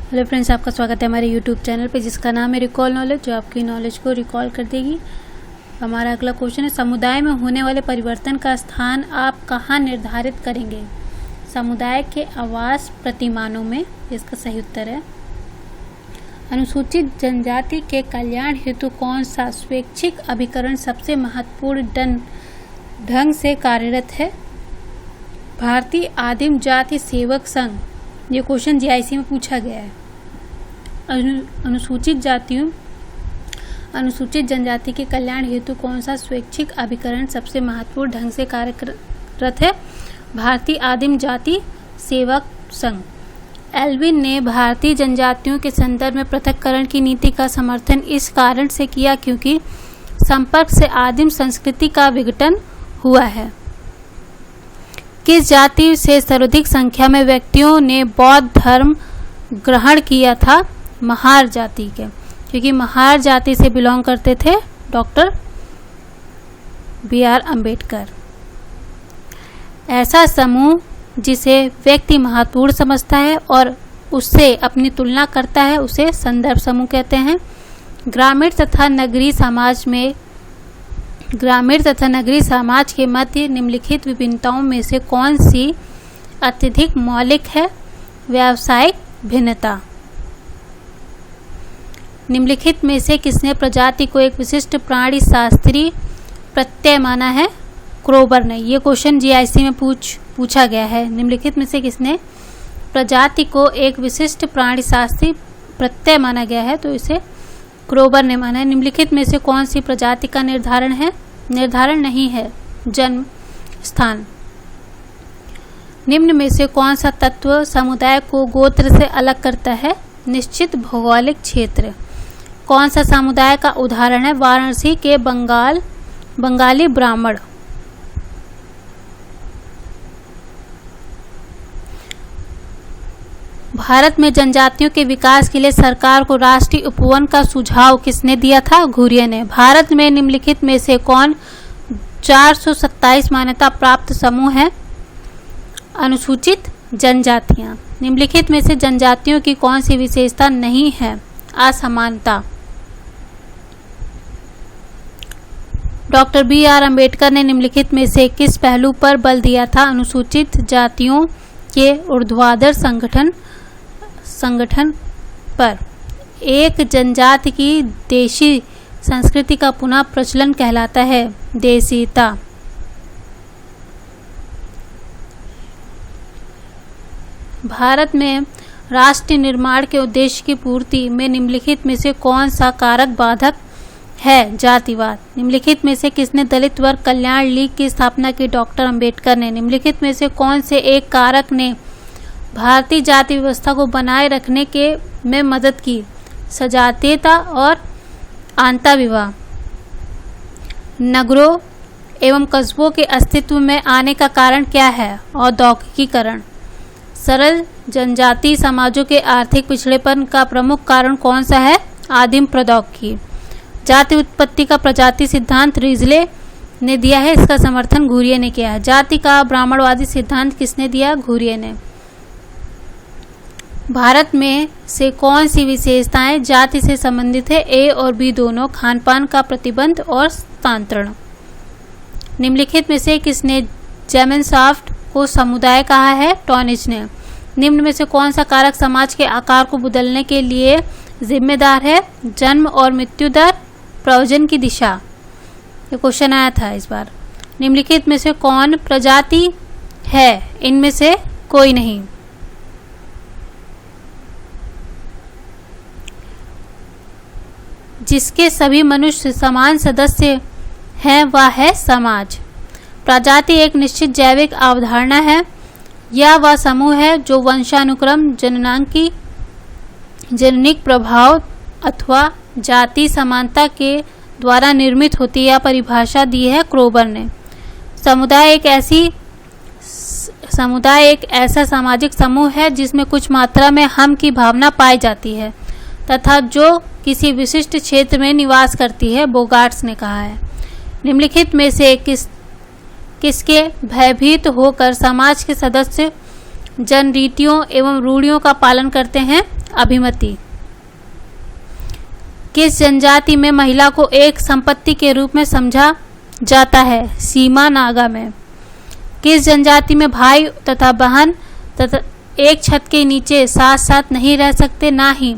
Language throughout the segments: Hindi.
हेलो फ्रेंड्स, आपका स्वागत है हमारे यूट्यूब चैनल पे जिसका नाम है रिकॉल नॉलेज, जो आपकी नॉलेज को रिकॉल कर देगी। हमारा अगला क्वेश्चन है, समुदाय में होने वाले परिवर्तन का स्थान आप कहाँ निर्धारित करेंगे? समुदाय के आवास प्रतिमानों में, इसका सही उत्तर है। अनुसूचित जनजाति के कल्याण हेतु कौन सा स्वैच्छिक अभिकरण सबसे महत्वपूर्ण ढंग से कार्यरत है? भारतीय आदिम जाति सेवक संघ। ये क्वेश्चन जीआईसी में पूछा गया है। अनुसूचित जनजाति के कल्याण हेतु कौन सा स्वैच्छिक अभिकरण सबसे महत्वपूर्ण ढंग से कार्यरत है? भारतीय आदिम जाति सेवक संघ। एल्विन ने भारतीय जनजातियों के संदर्भ में पृथक्करण की नीति का समर्थन इस कारण से किया क्योंकि संपर्क से आदिम संस्कृति का विघटन हुआ है। किस जाति से सर्वाधिक संख्या में व्यक्तियों ने बौद्ध धर्म ग्रहण किया था? महार जाति के, क्योंकि महार जाति से बिलोंग करते थे डॉक्टर BR अम्बेडकर। ऐसा समूह जिसे व्यक्ति महत्वपूर्ण समझता है और उससे अपनी तुलना करता है उसे संदर्भ समूह कहते हैं। ग्रामीण तथा नगरीय समाज के मध्य निम्नलिखित विभिन्नताओं में से कौन सी अत्यधिक मौलिक है? व्यावसायिक भिन्नता। निम्नलिखित में से किसने प्रजाति को एक विशिष्ट प्राणी शास्त्रीय प्रत्यय माना है? क्रोबर ने। ये क्वेश्चन जीआईसी में पूछा गया है। निम्नलिखित में से किसने प्रजाति को एक विशिष्ट प्राणी शास्त्रीय प्रत्यय माना गया है? तो इसे क्रोबर ने माना है। निम्नलिखित में से कौन सी प्रजाति का निर्धारण नहीं है? जन्म स्थान। निम्न में से कौन सा तत्व समुदाय को गोत्र से अलग करता है? निश्चित भौगोलिक क्षेत्र। कौन सा समुदाय का उदाहरण है? वाराणसी के बंगाली ब्राह्मण। भारत में जनजातियों के विकास के लिए सरकार को राष्ट्रीय उपवन का सुझाव किसने दिया था? घुरिये ने। भारत में निम्नलिखित में से कौन 427 मान्यता प्राप्त समूह है? अनुसूचित जनजातियां। निम्नलिखित में से जनजातियों की कौन सी विशेषता नहीं है? असमानता। डॉक्टर BR अम्बेडकर ने निम्नलिखित में से किस पहलू पर बल दिया था? अनुसूचित जातियों के ऊर्ध्वाधर संगठन पर। एक जनजाति की देशी संस्कृति का पुनः प्रचलन कहलाता है देशीता। भारत में राष्ट्र निर्माण के उद्देश्य की पूर्ति में निम्नलिखित में से कौन सा कारक बाधक है? जातिवाद। निम्नलिखित में से किसने दलित वर्ग कल्याण लीग की स्थापना की? डॉक्टर अम्बेडकर ने। निम्नलिखित में से कौन से एक कारक ने भारतीय जाति व्यवस्था को बनाए रखने में मदद की? सजातीयता और आंता विवाह। नगरों एवं कस्बों के अस्तित्व में आने का कारण क्या है? औद्योगिकीकरण। सरल जनजातीय समाजों के आर्थिक पिछड़ेपन का प्रमुख कारण कौन सा है? आदिम प्रौद्योगिकी। जाति उत्पत्ति का प्रजाति सिद्धांत रिजले ने दिया है, इसका समर्थन घुरिये ने किया है। जाति का ब्राह्मणवादी सिद्धांत किसने दिया? घुरिये ने। भारत में से कौन सी विशेषताएं जाति से संबंधित है? A और B दोनों। खानपान का प्रतिबंध और स्थानांतरण। निम्नलिखित में से किसने जेमेंसॉफ्ट को समुदाय कहा है? टॉनिज ने। निम्न में से कौन सा कारक समाज के आकार को बदलने के लिए जिम्मेदार है? जन्म और मृत्यु दर, प्रयोजन की दिशा। ये क्वेश्चन आया था इस बार। निम्नलिखित में से कौन प्रजाति है? इनमें से कोई नहीं। जिसके सभी मनुष्य समान सदस्य हैं वह है समाज। प्रजाति एक निश्चित जैविक अवधारणा है या वह समूह है जो वंशानुक्रम, जननिक प्रभाव अथवा जाति समानता के द्वारा निर्मित होती है। परिभाषा दी है क्रोबर ने। समुदाय एक ऐसा सामाजिक समूह है जिसमें कुछ मात्रा में हम की भावना पाई जाती है तथा जो किसी विशिष्ट क्षेत्र में निवास करती है, बोगार्ट्स ने कहा है। निम्नलिखित में से किसके भयभीत होकर समाज के सदस्य जन रीतियों एवं रूढ़ियों का पालन करते हैं? अभिमति। किस जनजाति में महिला को एक संपत्ति के रूप में समझा जाता है? सीमा नागा में। किस जनजाति में भाई तथा बहन तथा एक छत के नीचे साथ साथ नहीं रह सकते, ना ही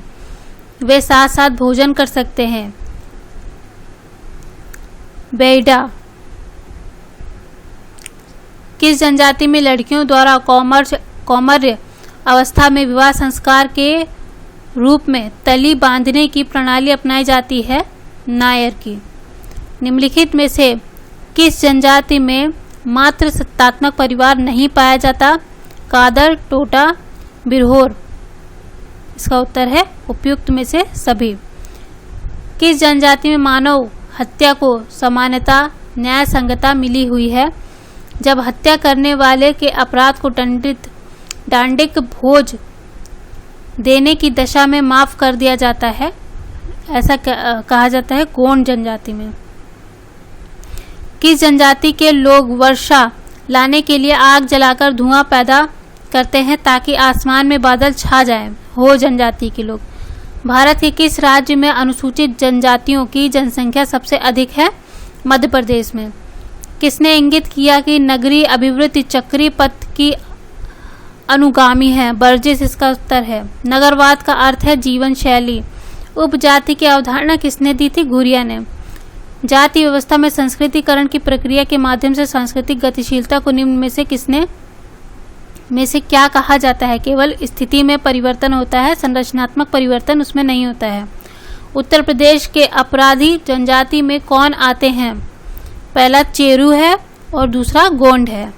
वे साथ साथ भोजन कर सकते हैं? बेइडा। किस जनजाति में लड़कियों द्वारा कौमार्य अवस्था में विवाह संस्कार के रूप में तली बांधने की प्रणाली अपनाई जाती है? नायर की। निम्नलिखित में से किस जनजाति में मात्र सत्तात्मक परिवार नहीं पाया जाता? कादर, टोटा, बिरहोर। इसका उत्तर है उपयुक्त में से सभी। किस जनजाति में मानव हत्या को समानता न्याय संगता मिली हुई है? जब हत्या करने वाले के अपराध को दंडिक भोज देने की दशा में माफ कर दिया जाता है, ऐसा कहा जाता है गोंड जनजाति में। किस जनजाति के लोग वर्षा लाने के लिए आग जलाकर धुआं पैदा करते हैं ताकि आसमान में बादल छा जाएं? हो जनजाति के लोग। भारत के किस राज्य में अनुसूचित जनजातियों की जनसंख्या सबसे अधिक है? मध्य प्रदेश में। किसने इंगित किया कि नगरीय अभिवृद्धि चक्रीय पथ की अनुगामी है? बर्जेस इसका उत्तर है। नगरवाद का अर्थ है जीवन शैली। उपजाति की अवधारणा किसने दी थी? घुरिया ने। जाति व्यवस्था में संस्कृतिकरण की प्रक्रिया के माध्यम से सांस्कृतिक गतिशीलता को निम्न में से क्या कहा जाता है? केवल स्थिति में परिवर्तन होता है, संरचनात्मक परिवर्तन उसमें नहीं होता है। उत्तर प्रदेश के अपराधी जनजाति में कौन आते हैं? पहला चेरू है और दूसरा गोंड है।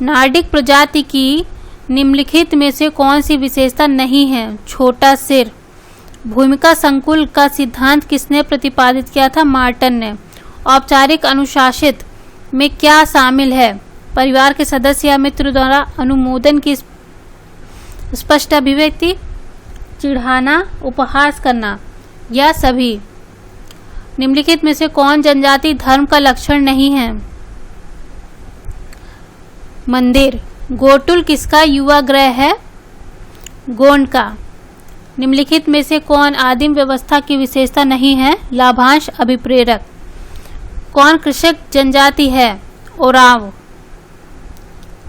नार्डिक प्रजाति की निम्नलिखित में से कौन सी विशेषता नहीं है? छोटा सिर। भूमिका संकुल का सिद्धांत किसने प्रतिपादित किया था? मार्टन ने। औपचारिक अनुशासित में क्या शामिल है? परिवार के सदस्य या मित्र द्वारा अनुमोदन की स्पष्ट अभिव्यक्ति, चिढ़ाना, उपहास करना या सभी। निम्नलिखित में से कौन जनजाति धर्म का लक्षण नहीं है? मंदिर। गोटुल किसका युवा ग्रह है? गोंड का। निम्नलिखित में से कौन आदिम व्यवस्था की विशेषता नहीं है? लाभांश अभिप्रेरक। कौन कृषक जनजाति है? ओराव।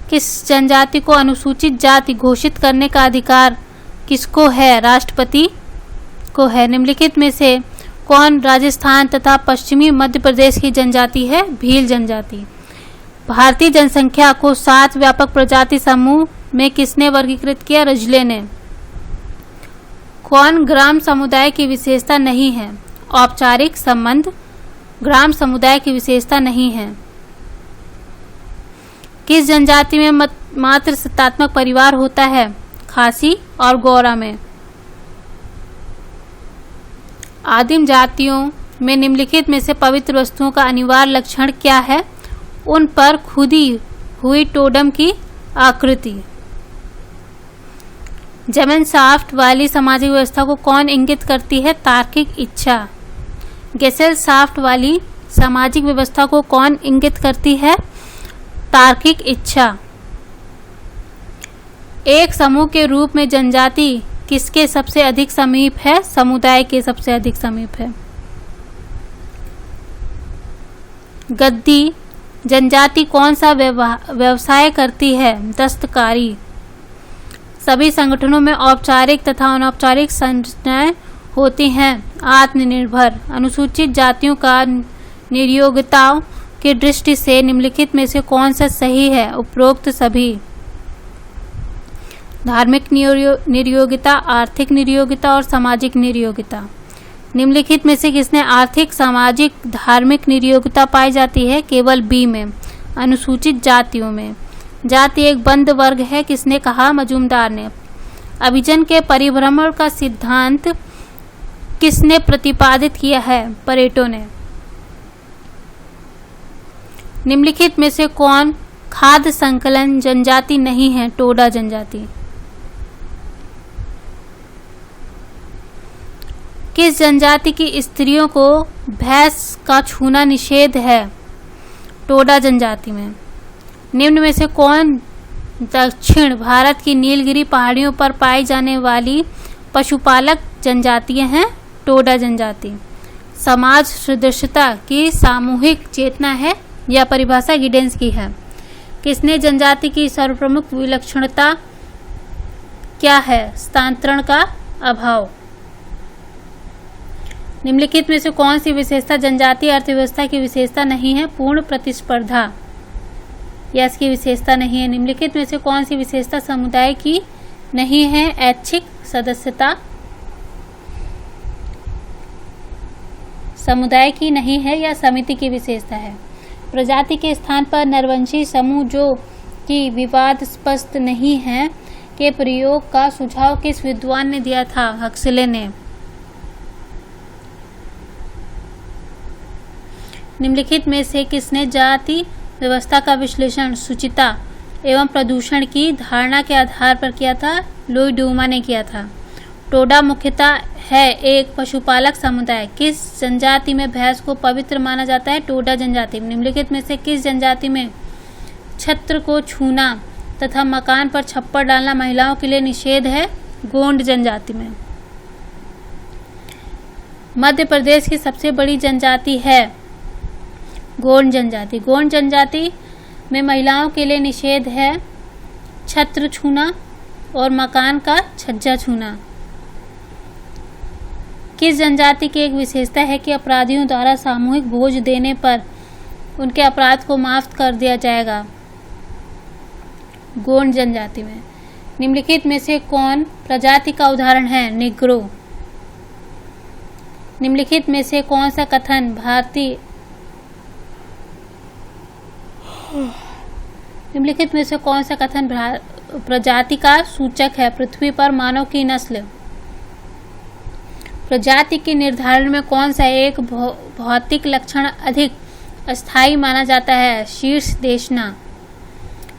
किस जनजाति को अनुसूचित जाति घोषित करने का अधिकार किसको है? राष्ट्रपति को है। निम्नलिखित में से कौन राजस्थान तथा पश्चिमी मध्य प्रदेश की जनजाति है? भील जनजाति। भारतीय जनसंख्या को 7 व्यापक प्रजाति समूह में किसने वर्गीकृत किया? रजले ने। कौन ग्राम समुदाय की विशेषता नहीं है? औपचारिक संबंध ग्राम समुदाय की विशेषता नहीं है। किस जनजाति में मात्र सत्तात्मक परिवार होता है? खासी और गौरा में। आदिम जातियों में निम्नलिखित में से पवित्र वस्तुओं का अनिवार्य लक्षण क्या है? उन पर खुदी हुई टोडम की आकृति। जेमेनशाफ्ट वाली सामाजिक व्यवस्था को कौन इंगित करती है? तार्किक इच्छा। गेसेलशाफ्ट वाली सामाजिक व्यवस्था को कौन इंगित करती है? तार्किक इच्छा। एक समूह के रूप में जनजाति किसके सबसे अधिक समीप है? समुदाय के सबसे अधिक समीप है। गद्दी जनजाति कौन सा व्यवसाय करती है? दस्तकारी। सभी संगठनों में औपचारिक तथा अनौपचारिक संरचनाएं होती हैं। आत्मनिर्भर। अनुसूचित जातियों का निर्योग्यताओं की दृष्टि से निम्नलिखित में से कौन सा सही है? उपरोक्त सभी। धार्मिक निर्योग्यता, आर्थिक निर्योग्यता और सामाजिक निर्योग्यता। निम्नलिखित में से किसने आर्थिक, सामाजिक, धार्मिक निर्योग्यता पाई जाती है? केवल बी में, अनुसूचित जातियों में। जाति एक बंद वर्ग है किसने कहा? मजूमदार ने। अभिजन के परिभ्रमण का सिद्धांत किसने प्रतिपादित किया है? परेटो ने। निम्नलिखित में से कौन खाद्य संकलन जनजाति नहीं है? टोडा जनजाति। किस जनजाति की स्त्रियों को भैंस का छूना निषेध है? टोडा जनजाति में। निम्न में से कौन दक्षिण भारत की नीलगिरी पहाड़ियों पर पाई जाने वाली पशुपालक जनजातियां हैं टोडा जनजाति। समाज सदस्यता की सामूहिक चेतना है, यह परिभाषा गिडेंस की है। किसने जनजाति की सर्वप्रमुख विलक्षणता क्या है? स्थानांतरण का अभाव। निम्नलिखित में से कौन सी विशेषता जनजातीय अर्थव्यवस्था की विशेषता नहीं है? पूर्ण प्रतिस्पर्धा यह इसकी विशेषता नहीं है। निम्नलिखित में से कौन सी विशेषता समुदाय की नहीं है? ऐच्छिक सदस्यता समुदाय की नहीं है या समिति की विशेषता है। प्रजाति के स्थान पर नरवंशी समूह जो कि विवादास्पद नहीं है के प्रयोग का सुझाव किस विद्वान ने दिया था? हक्सले ने। निम्नलिखित में से किसने जाति व्यवस्था का विश्लेषण शुचिता एवं प्रदूषण की धारणा के आधार पर किया था? लुई डूमा ने किया था। टोडा मुख्यतः है एक पशुपालक समुदाय। किस जनजाति में भैंस को पवित्र माना जाता है? टोडा जनजाति में। निम्नलिखित में से किस जनजाति में छत्र को छूना तथा मकान पर छप्पर डालना महिलाओं के लिए निषेध है? गोंड जनजाति में। मध्य प्रदेश की सबसे बड़ी जनजाति है गोंड जनजाति। गोंड जनजाति में महिलाओं के लिए निषेध है छत्र छूना और मकान का छज्जा छूना। किस जनजाति की एक विशेषता है कि अपराधियों द्वारा सामूहिक बोझ देने पर उनके अपराध को माफ कर दिया जाएगा? गोंड जनजाति में। निम्नलिखित में से कौन प्रजाति का उदाहरण है? निग्रो। निम्नलिखित में से कौन सा कथन भारतीय निम्नलिखित में से कौन सा कथन प्रजाति का सूचक है? पृथ्वी पर मानव की नस्ल। प्रजाति के निर्धारण में कौन सा एक भौतिक लक्षण अधिक अस्थायी माना जाता है? शीर्ष देशना।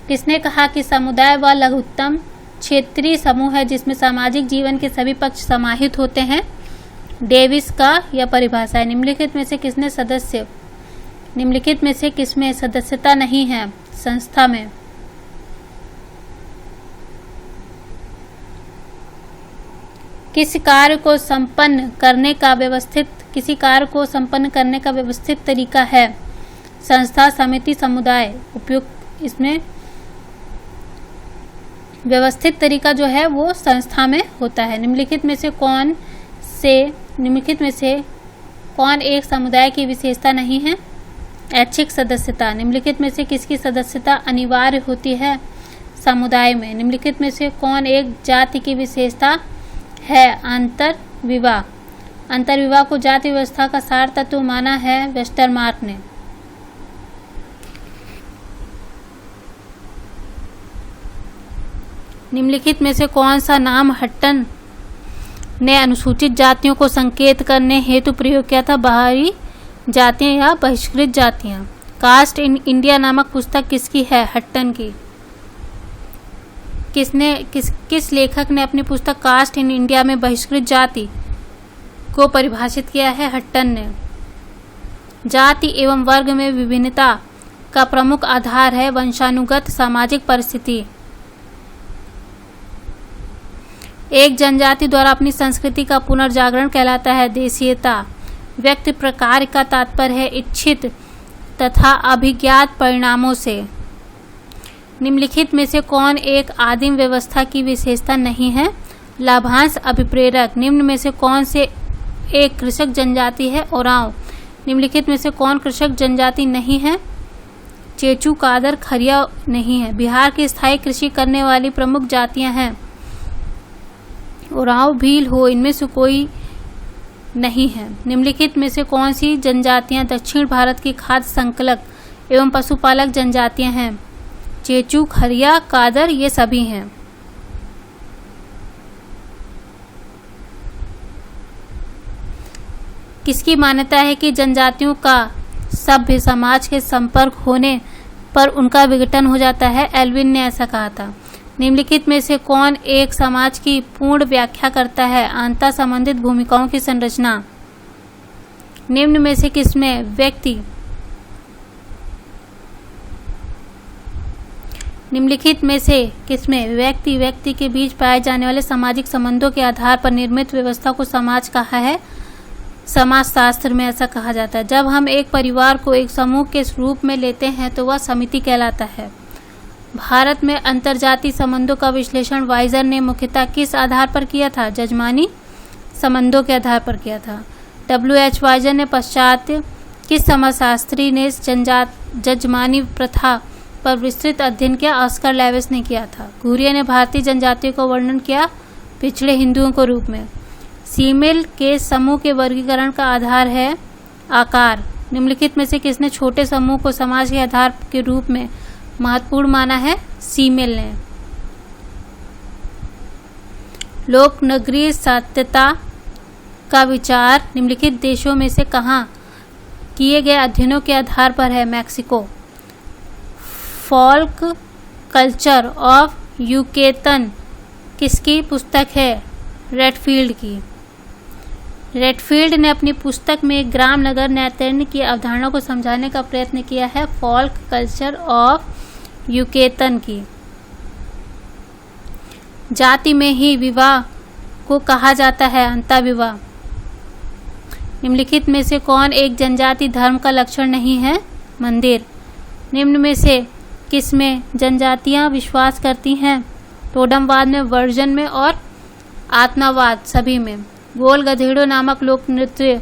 किसने कहा कि समुदाय व लघुत्तम क्षेत्रीय समूह है जिसमें सामाजिक जीवन के सभी पक्ष समाहित होते हैं? डेविस का यह परिभाषा है। निम्नलिखित में से किसमें सदस्यता नहीं है? संस्था में। किसी कार्य को संपन्न करने का व्यवस्थित तरीका है? संस्था, समिति, समुदाय। उपयुक्त इसमें व्यवस्थित तरीका जो है वो संस्था में होता है। निम्नलिखित में से कौन एक समुदाय की विशेषता नहीं है? ऐच्छिक सदस्यता। निम्नलिखित में से किसकी सदस्यता अनिवार्य होती है? समुदाय में। निम्नलिखित में से कौन एक जाति की विशेषता है? अंतर्विवाह। अंतर्विवाह को जाति व्यवस्था का सार तत्व माना है वेस्टरमार्क ने। निम्नलिखित में से कौन सा नाम हट्टन ने अनुसूचित जातियों को संकेत करने हेतु प्रयोग किया था? बाहरी जातियां या बहिष्कृत जातियां। कास्ट इन इंडिया नामक पुस्तक किसकी है? हट्टन की। किस लेखक ने अपनी पुस्तक कास्ट इन इंडिया में बहिष्कृत जाति को परिभाषित किया है? हट्टन ने। जाति एवं वर्ग में विभिन्नता का प्रमुख आधार है वंशानुगत सामाजिक परिस्थिति। एक जनजाति द्वारा अपनी संस्कृति का पुनर्जागरण कहलाता है देशीयता। व्यक्ति प्रकार का तात्पर्य है इच्छित तथा अभिज्ञात परिणामों से। निम्नलिखित में से कौन एक आदिम व्यवस्था की विशेषता नहीं है? लाभांश अभिप्रेरक। निम्न में से कौन से एक कृषक जनजाति है? ओरांव। निम्नलिखित में से कौन कृषक जनजाति नहीं है? चेचू, कादर, खरिया नहीं है। बिहार की स्थायी कृषि करने वाली प्रमुख जातियां हैं ओरांव, भील, हो। इनमें से कोई नहीं है। निम्नलिखित में से कौन सी जनजातियां दक्षिण भारत की खाद्य संकलक एवं पशुपालक जनजातियां हैं? चेचू, खरिया, कादर ये सभी हैं। किसकी मान्यता है कि जनजातियों का सभ्य समाज के संपर्क होने पर उनका विघटन हो जाता है? एल्विन ने ऐसा कहा था। निम्नलिखित में से कौन एक समाज की पूर्ण व्याख्या करता है? अंतर संबंधित भूमिकाओं की संरचना। निम्न में से किसमें व्यक्ति निम्नलिखित में से किसमें व्यक्ति व्यक्ति के बीच पाए जाने वाले सामाजिक संबंधों के आधार पर निर्मित व्यवस्था को समाज कहा है? समाजशास्त्र में ऐसा कहा जाता है। जब हम एक परिवार को एक समूह के रूप में लेते हैं तो वह समिति कहलाता है। भारत में अंतर्जातीय संबंधों का विश्लेषण वाइजर ने मुख्यतः किस आधार पर किया था? जजमानी संबंधों के आधार पर किया था। W.H. वाइजर ने पश्चात किस समाजशास्त्री ने जजमानी प्रथा पर विस्तृत अध्ययन किया? ऑस्कर लेविस ने किया था। घुरिया ने भारतीय जनजातियों का वर्णन किया पिछड़े हिंदुओं के रूप में। सीमेल के समूह के वर्गीकरण का आधार है आकार। निम्नलिखित में से किसने छोटे समूह को समाज के आधार के रूप में महत्वपूर्ण माना है? सीमेल ने। लोक नगरीय सत्यता का विचार निम्नलिखित देशों में से कहाँ किए गए अध्ययनों के आधार पर है? मैक्सिको। फोल्क कल्चर ऑफ यूकेतन किसकी पुस्तक है? रेडफील्ड की। रेडफील्ड ने अपनी पुस्तक में ग्राम नगर नैतिन्य की अवधारणा को समझाने का प्रयत्न किया है। फोल्क कल्चर ऑफ यूकेतन की। जाति में ही विवाह को कहा जाता है अंतःविवाह। निम्नलिखित में से कौन एक जनजाति धर्म का लक्षण नहीं है? मंदिर। निम्न में से किसमें जनजातियां विश्वास करती हैं? टोडमवाद में, वर्जन में और आत्मावाद सभी में। गोल गधेड़ों नामक लोक नृत्य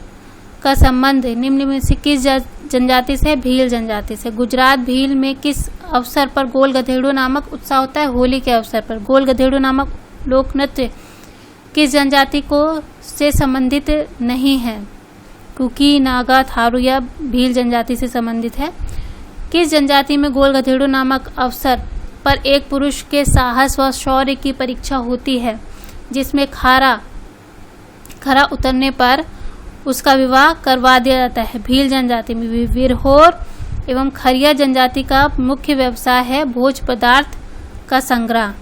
का संबंध निम्न में से किस जनजाति से? भील जनजाति से। गुजरात भील में किस अवसर पर गोल गधेड़ों नामक उत्सव होता है? होली के अवसर पर। गोल गधेड़ों नामक लोक नृत्य किस जनजाति को से संबंधित नहीं है? कुकी, नागा, थारू या भील जनजाति से संबंधित है। किस जनजाति में गोल गधेड़ों नामक अवसर पर एक पुरुष के साहस व शौर्य की परीक्षा होती है, जिसमें खरा उतरने पर उसका विवाह करवा दिया जाता है? भील जनजाति में। विरहोर एवं खरिया जनजाति का मुख्य व्यवसाय है भोज पदार्थ का संग्रह।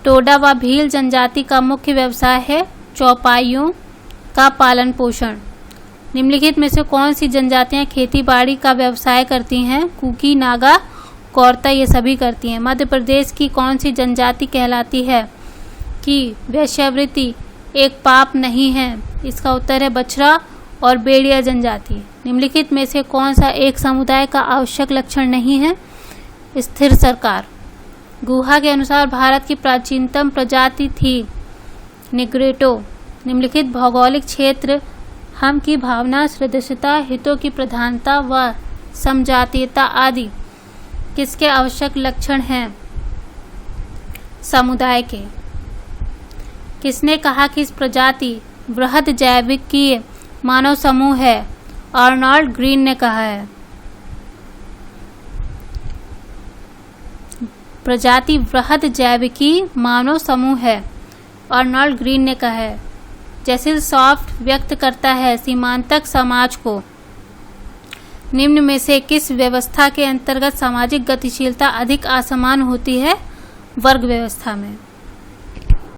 टोडा व भील जनजाति का मुख्य व्यवसाय है चौपाइयों का पालन पोषण। निम्नलिखित में से कौन सी जनजातियां खेती बाड़ी का व्यवसाय करती हैं? कुकी, नागा, कौरता ये सभी करती हैं। मध्य प्रदेश की कौन सी जनजाति कहलाती है कि वेश्यावृत्ति एक पाप नहीं है? इसका उत्तर है बछरा और बेड़िया जनजाति। निम्नलिखित में से कौन सा एक समुदाय का आवश्यक लक्षण नहीं है? स्थिर सरकार। गुहा के अनुसार भारत की प्राचीनतम प्रजाति थी निग्रोटो। निम्नलिखित भौगोलिक क्षेत्र हम की भावना, सदस्यता, हितों की प्रधानता व समजातीयता आदि किसके आवश्यक लक्षण हैं? समुदाय के। किसने कहा कि इस प्रजाति वृहद जैविकीय मानव समूह है? आर्नोल्ड ग्रीन ने कहा है। प्रजाति वृहद जैविकीय मानव समूह है, आर्नोल्ड ग्रीन ने कहा है। जैसे सॉफ्ट व्यक्त करता है सीमांतक समाज को। निम्न में से किस व्यवस्था के अंतर्गत सामाजिक गतिशीलता अधिक असमान होती है? वर्ग व्यवस्था में।